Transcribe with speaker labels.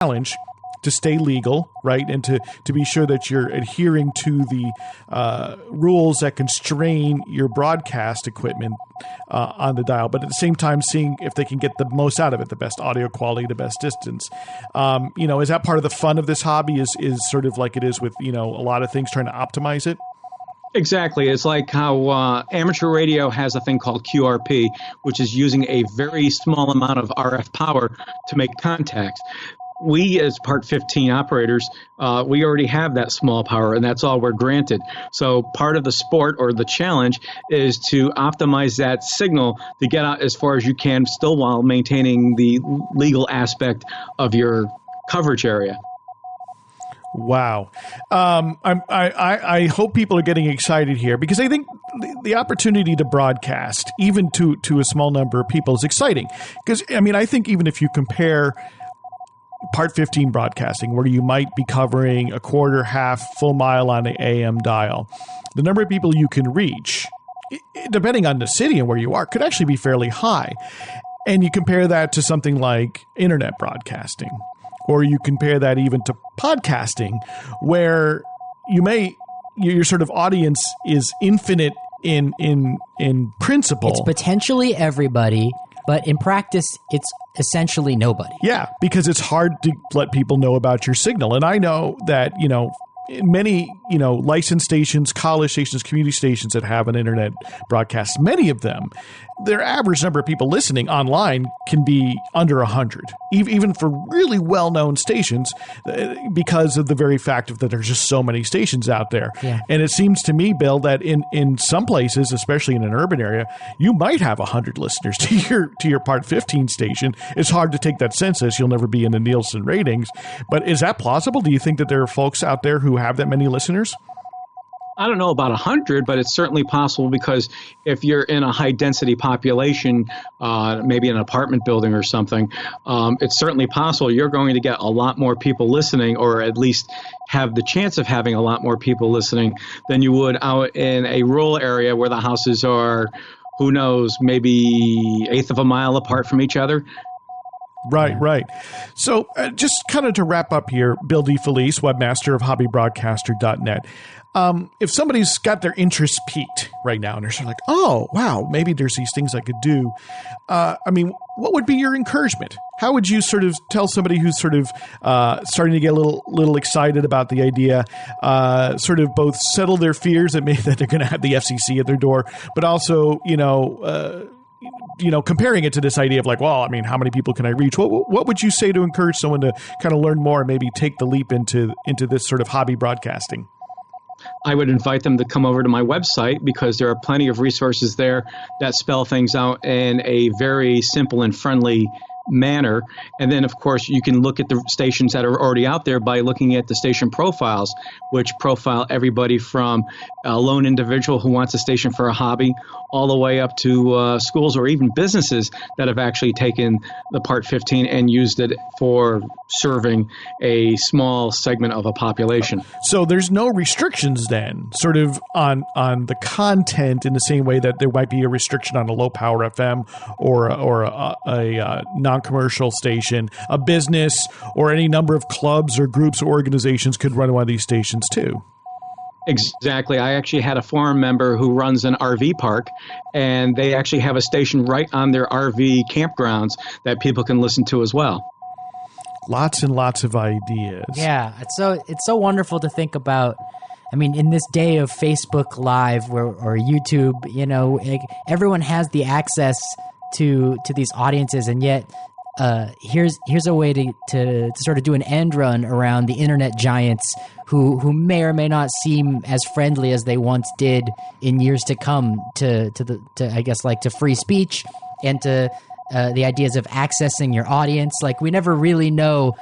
Speaker 1: challenge to stay legal, right, and to be sure that you're adhering to the rules that constrain your broadcast equipment on the dial, but at the same time seeing if they can get the most out of it, the best audio quality, the best distance. Is that part of the fun of this hobby is sort of like it is with, a lot of things, trying to optimize it?
Speaker 2: Exactly. It's like how amateur radio has a thing called QRP, which is using a very small amount of RF power to make contacts. We, as Part 15 operators, we already have that small power, and that's all we're granted. So part of the sport or the challenge is to optimize that signal to get out as far as you can, still while maintaining the legal aspect of your coverage area.
Speaker 1: Wow. I hope people are getting excited here, because I think the opportunity to broadcast, even to a small number of people, is exciting. Because, I think even if you compare Part 15 broadcasting, where you might be covering a quarter, half, full mile on an AM dial, the number of people you can reach, depending on the city and where you are, could actually be fairly high. And you compare that to something like internet broadcasting, or you compare that even to podcasting, where your sort of audience is infinite in principle.
Speaker 3: It's potentially everybody, but in practice, it's essentially nobody.
Speaker 1: Yeah, because it's hard to let people know about your signal. And I know that, many, licensed stations, college stations, community stations that have an internet broadcast, many of them, their average number of people listening online can be under 100, even for really well-known stations, because of the very fact that there's just so many stations out there.
Speaker 3: Yeah.
Speaker 1: And it seems to me, Bill, that in some places, especially in an urban area, you might have 100 listeners to your Part 15 station. It's hard to take that census. You'll never be in the Nielsen ratings. But is that plausible? Do you think that there are folks out there who have that many listeners?
Speaker 2: I don't know about 100, but it's certainly possible, because if you're in a high-density population, maybe an apartment building or something, it's certainly possible you're going to get a lot more people listening, or at least have the chance of having a lot more people listening than you would out in a rural area where the houses are, who knows, maybe eighth of a mile apart from each other.
Speaker 1: Right. So just kind of to wrap up here, Bill DeFelice, webmaster of hobbybroadcaster.net. If somebody's got their interest piqued right now and they're sort of like, oh, wow, maybe there's these things I could do. What would be your encouragement? How would you sort of tell somebody who's sort of starting to get a little excited about the idea, sort of both settle their fears that maybe that they're going to have the FCC at their door, but also, comparing it to this idea of like, well, how many people can I reach? What would you say to encourage someone to kind of learn more and maybe take the leap into this sort of hobby broadcasting?
Speaker 2: I would invite them to come over to my website, because there are plenty of resources there that spell things out in a very simple and friendly manner. And then, of course, you can look at the stations that are already out there by looking at the station profiles, which profile everybody from a lone individual who wants a station for a hobby all the way up to schools or even businesses that have actually taken the Part 15 and used it for serving a small segment of a population.
Speaker 1: So there's no restrictions then, sort of on the content, in the same way that there might be a restriction on a low power FM or a non-commercial station. A business or any number of clubs or groups or organizations could run one of these stations too.
Speaker 2: Exactly. I actually had a forum member who runs an RV park, and they actually have a station right on their RV campgrounds that people can listen to as well.
Speaker 1: Lots and lots of ideas.
Speaker 3: Yeah, it's so wonderful to think about. In this day of Facebook Live or YouTube, everyone has the access to these audiences, and yet here's a way to sort of do an end run around the internet giants who may or may not seem as friendly as they once did in years to come to free speech and to the ideas of accessing your audience. Like, we never really know